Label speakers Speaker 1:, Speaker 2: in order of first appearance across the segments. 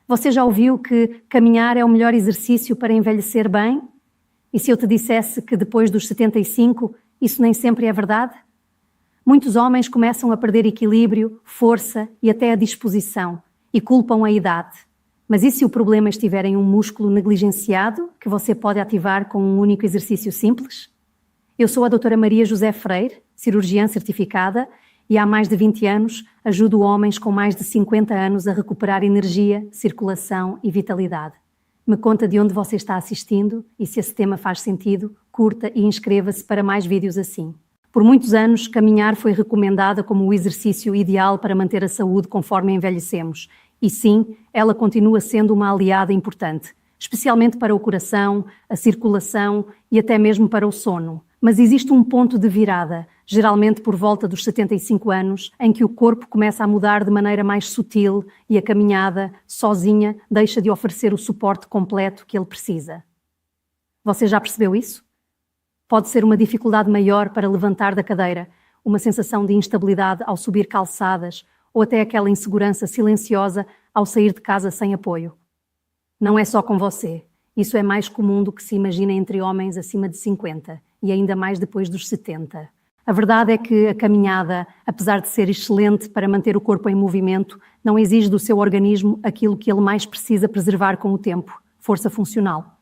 Speaker 1: Você já ouviu que caminhar é o melhor exercício para envelhecer bem? E se eu te dissesse que depois dos 75, isso nem sempre é verdade? Muitos homens começam a perder equilíbrio, força e até a disposição e culpam a idade. Mas e se o problema estiver em um músculo negligenciado que você pode ativar com um único exercício simples? Eu sou a doutora Maria José Freire, cirurgiã certificada, e há mais de 20 anos ajudo homens com mais de 50 anos a recuperar energia, circulação e vitalidade. Me conta de onde você está assistindo e se esse tema faz sentido, curta e inscreva-se para mais vídeos assim. Por muitos anos, caminhar foi recomendada como o exercício ideal para manter a saúde conforme envelhecemos. E sim, ela continua sendo uma aliada importante, especialmente para o coração, a circulação e até mesmo para o sono. Mas existe um ponto de virada, geralmente por volta dos 75 anos, em que o corpo começa a mudar de maneira mais sutil e a caminhada, sozinha, deixa de oferecer o suporte completo que ele precisa. Você já percebeu isso? Pode ser uma dificuldade maior para levantar da cadeira, uma sensação de instabilidade ao subir calçadas ou até aquela insegurança silenciosa ao sair de casa sem apoio. Não é só com você. Isso é mais comum do que se imagina entre homens acima de 50 e ainda mais depois dos 70. A verdade é que a caminhada, apesar de ser excelente para manter o corpo em movimento, não exige do seu organismo aquilo que ele mais precisa preservar com o tempo, força funcional.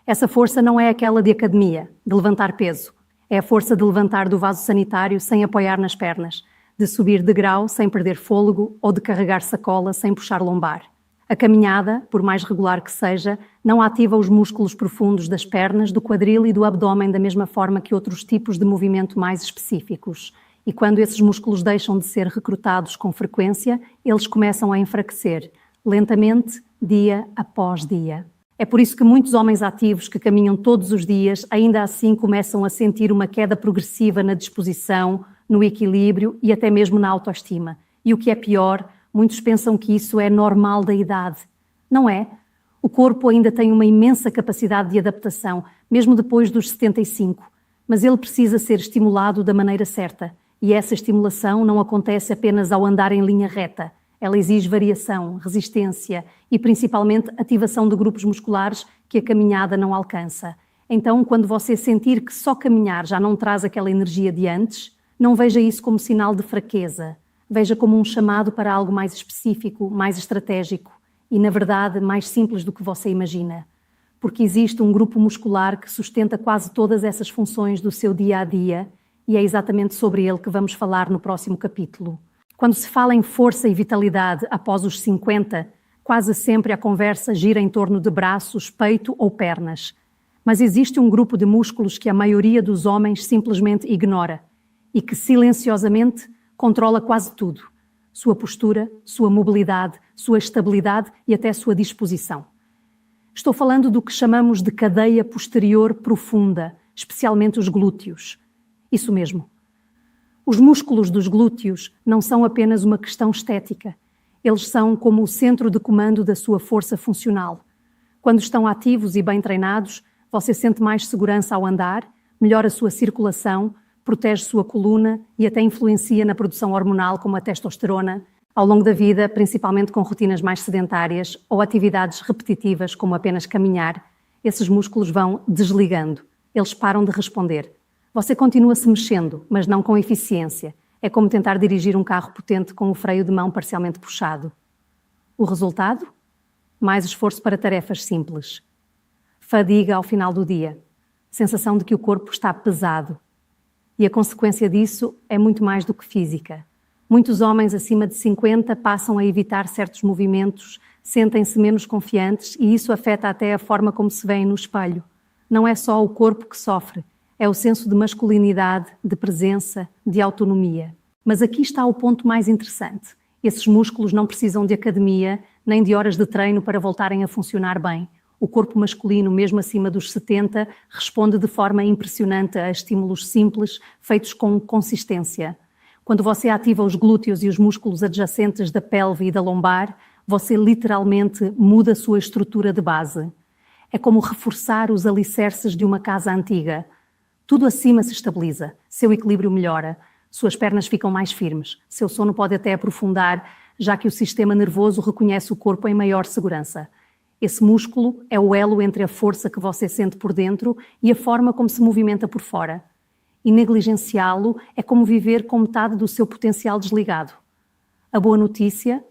Speaker 1: Essa força não é aquela de academia, de levantar peso. É a força de levantar do vaso sanitário sem apoiar nas pernas, de subir degrau sem perder fôlego ou de carregar sacola sem puxar lombar. A caminhada, por mais regular que seja, não ativa os músculos profundos das pernas, do quadril e do abdômen da mesma forma que outros tipos de movimento mais específicos. E quando esses músculos deixam de ser recrutados com frequência, eles começam a enfraquecer, lentamente, dia após dia. É por isso que muitos homens ativos que caminham todos os dias ainda assim começam a sentir uma queda progressiva na disposição, no equilíbrio e até mesmo na autoestima. E o que é pior, muitos pensam que isso é normal da idade. Não é? O corpo ainda tem uma imensa capacidade de adaptação, mesmo depois dos 75, mas ele precisa ser estimulado da maneira certa. E essa estimulação não acontece apenas ao andar em linha reta. Ela exige variação, resistência e principalmente ativação de grupos musculares que a caminhada não alcança. Então, quando você sentir que só caminhar já não traz aquela energia de antes, não veja isso como sinal de fraqueza. Veja como um chamado para algo mais específico, mais estratégico e, na verdade, mais simples do que você imagina. Porque existe um grupo muscular que sustenta quase todas essas funções do seu dia-a-dia e é exatamente sobre ele que vamos falar no próximo capítulo. Quando se fala em força e vitalidade após os 50, quase sempre a conversa gira em torno de braços, peito ou pernas. Mas existe um grupo de músculos que a maioria dos homens simplesmente ignora e que silenciosamente controla quase tudo. Sua postura, sua mobilidade, sua estabilidade e até sua disposição. Estou falando do que chamamos de cadeia posterior profunda, especialmente os glúteos. Isso mesmo. Os músculos dos glúteos não são apenas uma questão estética. Eles são como o centro de comando da sua força funcional. Quando estão ativos e bem treinados, você sente mais segurança ao andar, melhora a sua circulação, protege sua coluna e até influencia na produção hormonal como a testosterona, ao longo da vida, principalmente com rotinas mais sedentárias ou atividades repetitivas como apenas caminhar, esses músculos vão desligando, eles param de responder. Você continua se mexendo, mas não com eficiência. É como tentar dirigir um carro potente com o freio de mão parcialmente puxado. O resultado? Mais esforço para tarefas simples. Fadiga ao final do dia. Sensação de que o corpo está pesado. E a consequência disso é muito mais do que física. Muitos homens acima de 50 passam a evitar certos movimentos, sentem-se menos confiantes e isso afeta até a forma como se veem no espelho. Não é só o corpo que sofre, é o senso de masculinidade, de presença, de autonomia. Mas aqui está o ponto mais interessante. Esses músculos não precisam de academia, nem de horas de treino para voltarem a funcionar bem. O corpo masculino, mesmo acima dos 70, responde de forma impressionante a estímulos simples, feitos com consistência. Quando você ativa os glúteos e os músculos adjacentes da pelve e da lombar, você literalmente muda a sua estrutura de base. É como reforçar os alicerces de uma casa antiga. Tudo acima se estabiliza, seu equilíbrio melhora, suas pernas ficam mais firmes, seu sono pode até aprofundar, já que o sistema nervoso reconhece o corpo em maior segurança. Esse músculo é o elo entre a força que você sente por dentro e a forma como se movimenta por fora. E negligenciá-lo é como viver com metade do seu potencial desligado. A boa notícia: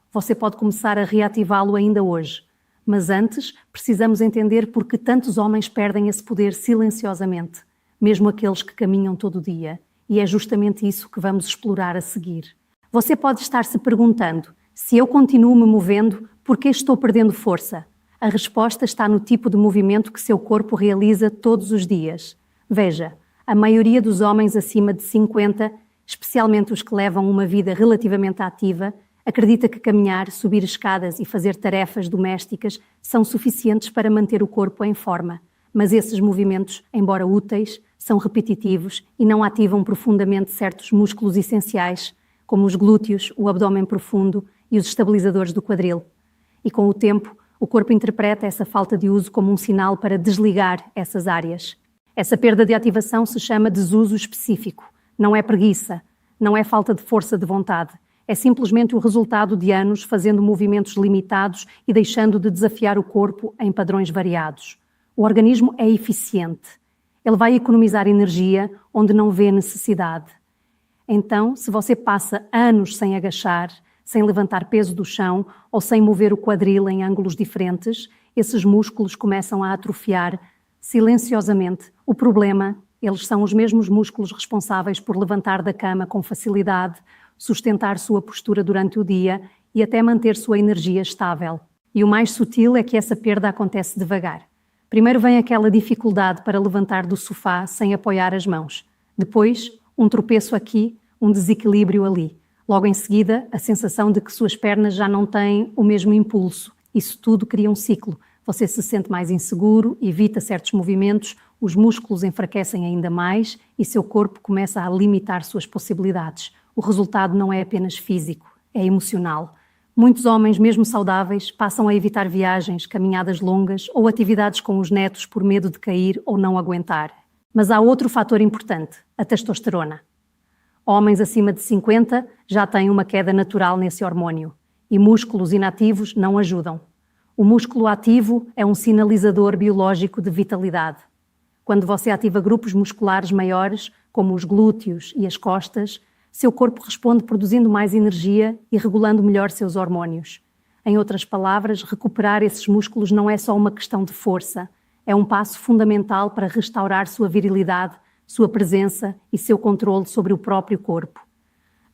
Speaker 1: você pode começar a reativá-lo ainda hoje. Mas antes, precisamos entender por que tantos homens perdem esse poder silenciosamente, mesmo aqueles que caminham todo o dia. E é justamente isso que vamos explorar a seguir. Você pode estar se perguntando: se eu continuo me movendo, por que estou perdendo força? A resposta está no tipo de movimento que seu corpo realiza todos os dias. Veja, a maioria dos homens acima de 50, especialmente os que levam uma vida relativamente ativa, acredita que caminhar, subir escadas e fazer tarefas domésticas são suficientes para manter o corpo em forma. Mas esses movimentos, embora úteis, são repetitivos e não ativam profundamente certos músculos essenciais, como os glúteos, o abdômen profundo e os estabilizadores do quadril. E com o tempo, o corpo interpreta essa falta de uso como um sinal para desligar essas áreas. Essa perda de ativação se chama desuso específico. Não é preguiça, não é falta de força de vontade. É simplesmente o resultado de anos fazendo movimentos limitados e deixando de desafiar o corpo em padrões variados. O organismo é eficiente. Ele vai economizar energia onde não vê necessidade. Então, se você passa anos sem agachar, sem levantar peso do chão ou sem mover o quadril em ângulos diferentes, esses músculos começam a atrofiar silenciosamente. O problema, eles são os mesmos músculos responsáveis por levantar da cama com facilidade, sustentar sua postura durante o dia e até manter sua energia estável. E o mais sutil é que essa perda acontece devagar. Primeiro vem aquela dificuldade para levantar do sofá sem apoiar as mãos. Depois, um tropeço aqui, um desequilíbrio ali. Logo em seguida, a sensação de que suas pernas já não têm o mesmo impulso. Isso tudo cria um ciclo. Você se sente mais inseguro, evita certos movimentos, os músculos enfraquecem ainda mais e seu corpo começa a limitar suas possibilidades. O resultado não é apenas físico, é emocional. Muitos homens, mesmo saudáveis, passam a evitar viagens, caminhadas longas ou atividades com os netos por medo de cair ou não aguentar. Mas há outro fator importante, a testosterona. Homens acima de 50 já têm uma queda natural nesse hormônio e músculos inativos não ajudam. O músculo ativo é um sinalizador biológico de vitalidade. Quando você ativa grupos musculares maiores, como os glúteos e as costas, seu corpo responde produzindo mais energia e regulando melhor seus hormônios. Em outras palavras, recuperar esses músculos não é só uma questão de força, é um passo fundamental para restaurar sua virilidade, sua presença e seu controle sobre o próprio corpo.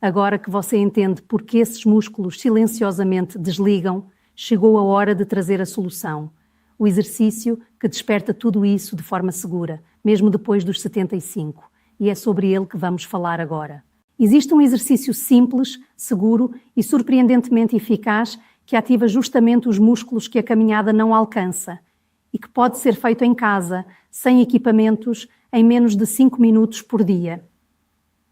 Speaker 1: Agora que você entende por que esses músculos silenciosamente desligam, chegou a hora de trazer a solução. O exercício que desperta tudo isso de forma segura, mesmo depois dos 75. E é sobre ele que vamos falar agora. Existe um exercício simples, seguro e surpreendentemente eficaz que ativa justamente os músculos que a caminhada não alcança e que pode ser feito em casa, sem equipamentos, em menos de 5 minutos por dia.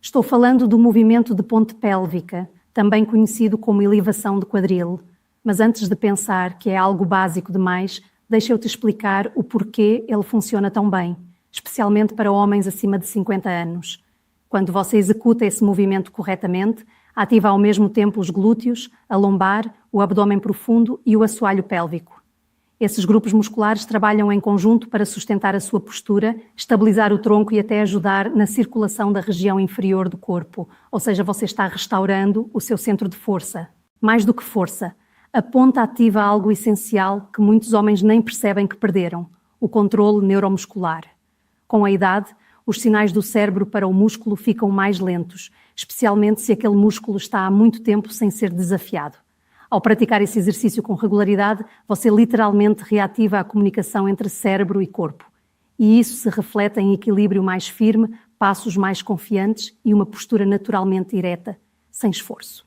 Speaker 1: Estou falando do movimento de ponte pélvica, também conhecido como elevação de quadril. Mas antes de pensar que é algo básico demais, deixa eu te explicar o porquê ele funciona tão bem, especialmente para homens acima de 50 anos. Quando você executa esse movimento corretamente, ativa ao mesmo tempo os glúteos, a lombar, o abdômen profundo e o assoalho pélvico. Esses grupos musculares trabalham em conjunto para sustentar a sua postura, estabilizar o tronco e até ajudar na circulação da região inferior do corpo, ou seja, você está restaurando o seu centro de força. Mais do que força, a ponta ativa algo essencial que muitos homens nem percebem que perderam, o controle neuromuscular. Com a idade, os sinais do cérebro para o músculo ficam mais lentos, especialmente se aquele músculo está há muito tempo sem ser desafiado. Ao praticar esse exercício com regularidade, você literalmente reativa a comunicação entre cérebro e corpo. E isso se reflete em equilíbrio mais firme, passos mais confiantes e uma postura naturalmente ereta, sem esforço.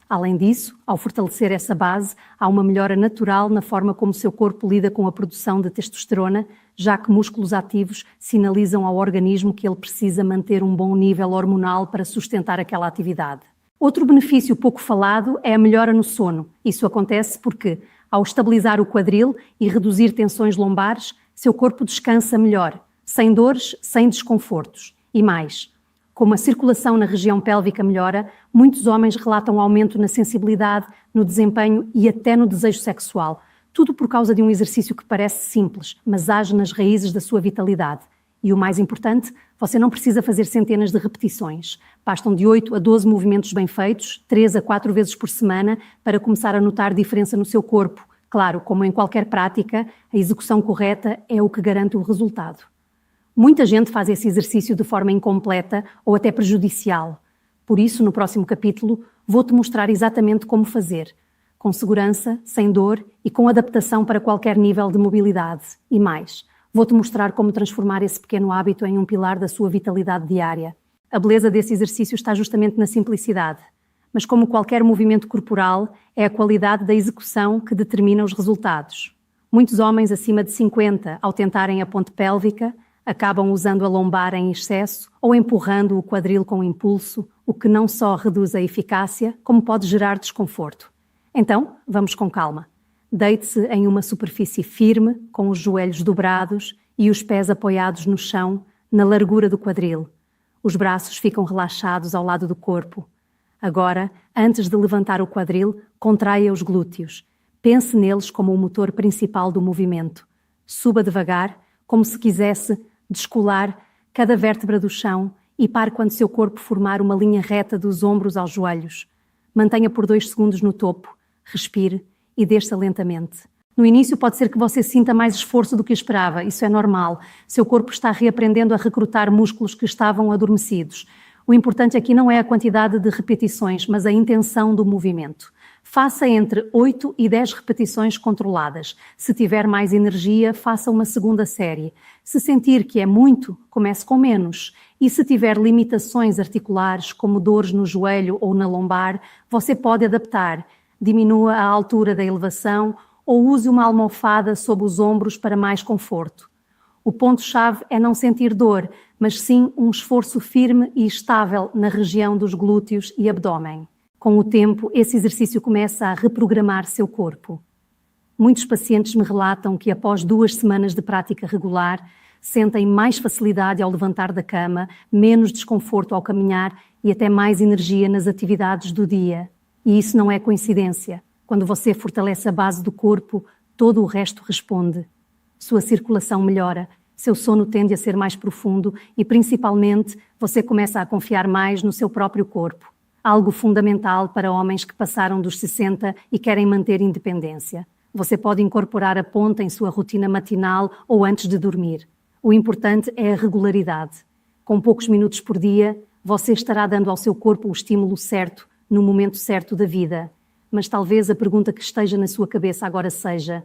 Speaker 1: Além disso, ao fortalecer essa base, há uma melhora natural na forma como seu corpo lida com a produção de testosterona, já que músculos ativos sinalizam ao organismo que ele precisa manter um bom nível hormonal para sustentar aquela atividade. Outro benefício pouco falado é a melhora no sono. Isso acontece porque, ao estabilizar o quadril e reduzir tensões lombares, seu corpo descansa melhor, sem dores, sem desconfortos. E mais, Como a circulação na região pélvica melhora, muitos homens relatam aumento na sensibilidade, no desempenho e até no desejo sexual. Tudo por causa de um exercício que parece simples, mas age nas raízes da sua vitalidade. E o mais importante, você não precisa fazer centenas de repetições. Bastam de 8 a 12 movimentos bem feitos, 3 a 4 vezes por semana, para começar a notar diferença no seu corpo. Claro, como em qualquer prática, a execução correta é o que garante o resultado. Muita gente faz esse exercício de forma incompleta ou até prejudicial. Por isso, no próximo capítulo, vou-te mostrar exatamente como fazer, com segurança, sem dor e com adaptação para qualquer nível de mobilidade. E mais, vou-te mostrar como transformar esse pequeno hábito em um pilar da sua vitalidade diária. A beleza desse exercício está justamente na simplicidade. Mas como qualquer movimento corporal, é a qualidade da execução que determina os resultados. Muitos homens acima de 50, ao tentarem a ponte pélvica, acabam usando a lombar em excesso ou empurrando o quadril com impulso, o que não só reduz a eficácia, como pode gerar desconforto. Então, vamos com calma. Deite-se em uma superfície firme, com os joelhos dobrados e os pés apoiados no chão, na largura do quadril. Os braços ficam relaxados ao lado do corpo. Agora, antes de levantar o quadril, contraia os glúteos. Pense neles como o motor principal do movimento. Suba devagar, como se quisesse descolar cada vértebra do chão e pare quando seu corpo formar uma linha reta dos ombros aos joelhos. Mantenha por 2 segundos no topo, respire e desça lentamente. No início pode ser que você sinta mais esforço do que esperava, isso é normal. Seu corpo está reaprendendo a recrutar músculos que estavam adormecidos. O importante aqui não é a quantidade de repetições, mas a intenção do movimento. Faça entre 8 e 10 repetições controladas. Se tiver mais energia, faça uma segunda série. Se sentir que é muito, comece com menos. E se tiver limitações articulares, como dores no joelho ou na lombar, você pode adaptar. Diminua a altura da elevação ou use uma almofada sob os ombros para mais conforto. O ponto-chave é não sentir dor, mas sim um esforço firme e estável na região dos glúteos e abdômen. Com o tempo, esse exercício começa a reprogramar seu corpo. Muitos pacientes me relatam que após 2 semanas de prática regular, sentem mais facilidade ao levantar da cama, menos desconforto ao caminhar e até mais energia nas atividades do dia. E isso não é coincidência. Quando você fortalece a base do corpo, todo o resto responde. Sua circulação melhora, seu sono tende a ser mais profundo e, principalmente, você começa a confiar mais no seu próprio corpo. Algo fundamental para homens que passaram dos 60 e querem manter independência. Você pode incorporar a ponta em sua rotina matinal ou antes de dormir. O importante é a regularidade. Com poucos minutos por dia, você estará dando ao seu corpo o estímulo certo, no momento certo da vida. Mas talvez a pergunta que esteja na sua cabeça agora seja: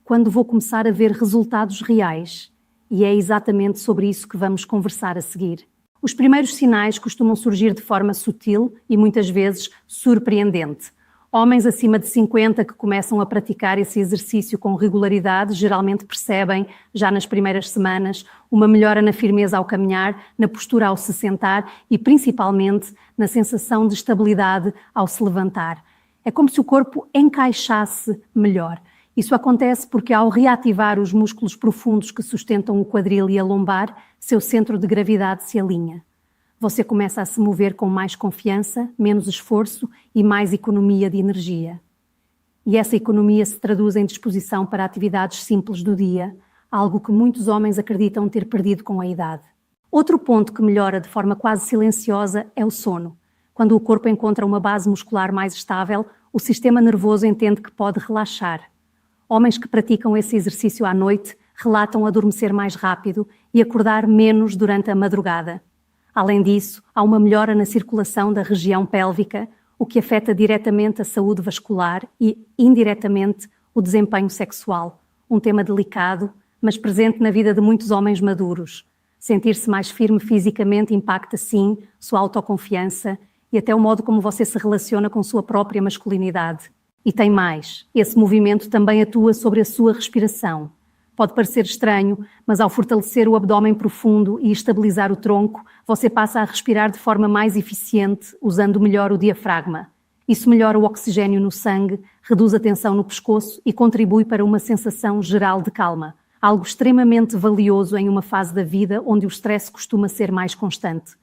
Speaker 1: quando vou começar a ver resultados reais? E é exatamente sobre isso que vamos conversar a seguir. Os primeiros sinais costumam surgir de forma sutil e muitas vezes surpreendente. Homens acima de 50 que começam a praticar esse exercício com regularidade geralmente percebem, já nas primeiras semanas, uma melhora na firmeza ao caminhar, na postura ao se sentar e principalmente na sensação de estabilidade ao se levantar. É como se o corpo encaixasse melhor. Isso acontece porque ao reativar os músculos profundos que sustentam o quadril e a lombar, seu centro de gravidade se alinha. Você começa a se mover com mais confiança, menos esforço e mais economia de energia. E essa economia se traduz em disposição para atividades simples do dia, algo que muitos homens acreditam ter perdido com a idade. Outro ponto que melhora de forma quase silenciosa é o sono. Quando o corpo encontra uma base muscular mais estável, o sistema nervoso entende que pode relaxar. Homens que praticam esse exercício à noite relatam adormecer mais rápido e acordar menos durante a madrugada. Além disso, há uma melhora na circulação da região pélvica, o que afeta diretamente a saúde vascular e, indiretamente, o desempenho sexual. Um tema delicado, mas presente na vida de muitos homens maduros. Sentir-se mais firme fisicamente impacta, sim, sua autoconfiança e até o modo como você se relaciona com sua própria masculinidade. E tem mais, esse movimento também atua sobre a sua respiração. Pode parecer estranho, mas ao fortalecer o abdômen profundo e estabilizar o tronco, você passa a respirar de forma mais eficiente, usando melhor o diafragma. Isso melhora o oxigênio no sangue, reduz a tensão no pescoço e contribui para uma sensação geral de calma. Algo extremamente valioso em uma fase da vida onde o stress costuma ser mais constante.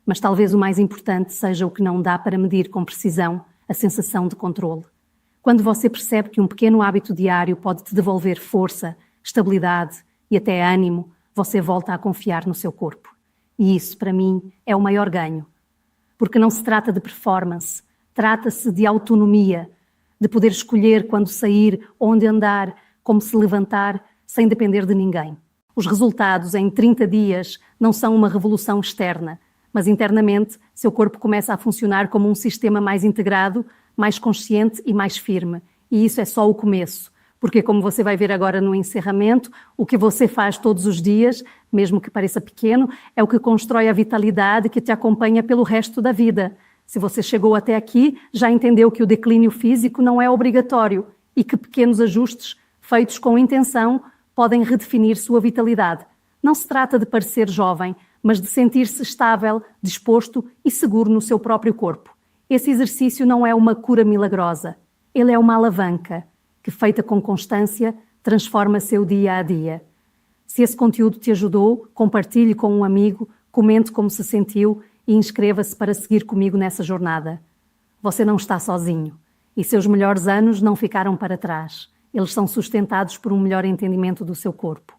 Speaker 1: Mas talvez o mais importante seja o que não dá para medir com precisão, a sensação de controle. Quando você percebe que um pequeno hábito diário pode te devolver força, estabilidade e até ânimo, você volta a confiar no seu corpo. E isso, para mim, é o maior ganho. Porque não se trata de performance, trata-se de autonomia, de poder escolher quando sair, onde andar, como se levantar, sem depender de ninguém. Os resultados em 30 dias não são uma revolução externa, mas internamente seu corpo começa a funcionar como um sistema mais integrado, mais consciente e mais firme. E isso é só o começo, porque como você vai ver agora no encerramento, o que você faz todos os dias, mesmo que pareça pequeno, é o que constrói a vitalidade que te acompanha pelo resto da vida. Se você chegou até aqui, já entendeu que o declínio físico não é obrigatório e que pequenos ajustes, feitos com intenção, podem redefinir sua vitalidade. Não se trata de parecer jovem, mas de sentir-se estável, disposto e seguro no seu próprio corpo. Esse exercício não é uma cura milagrosa. Ele é uma alavanca que, feita com constância, transforma seu dia a dia. Se esse conteúdo te ajudou, compartilhe com um amigo, comente como se sentiu e inscreva-se para seguir comigo nessa jornada. Você não está sozinho e seus melhores anos não ficaram para trás. Eles são sustentados por um melhor entendimento do seu corpo.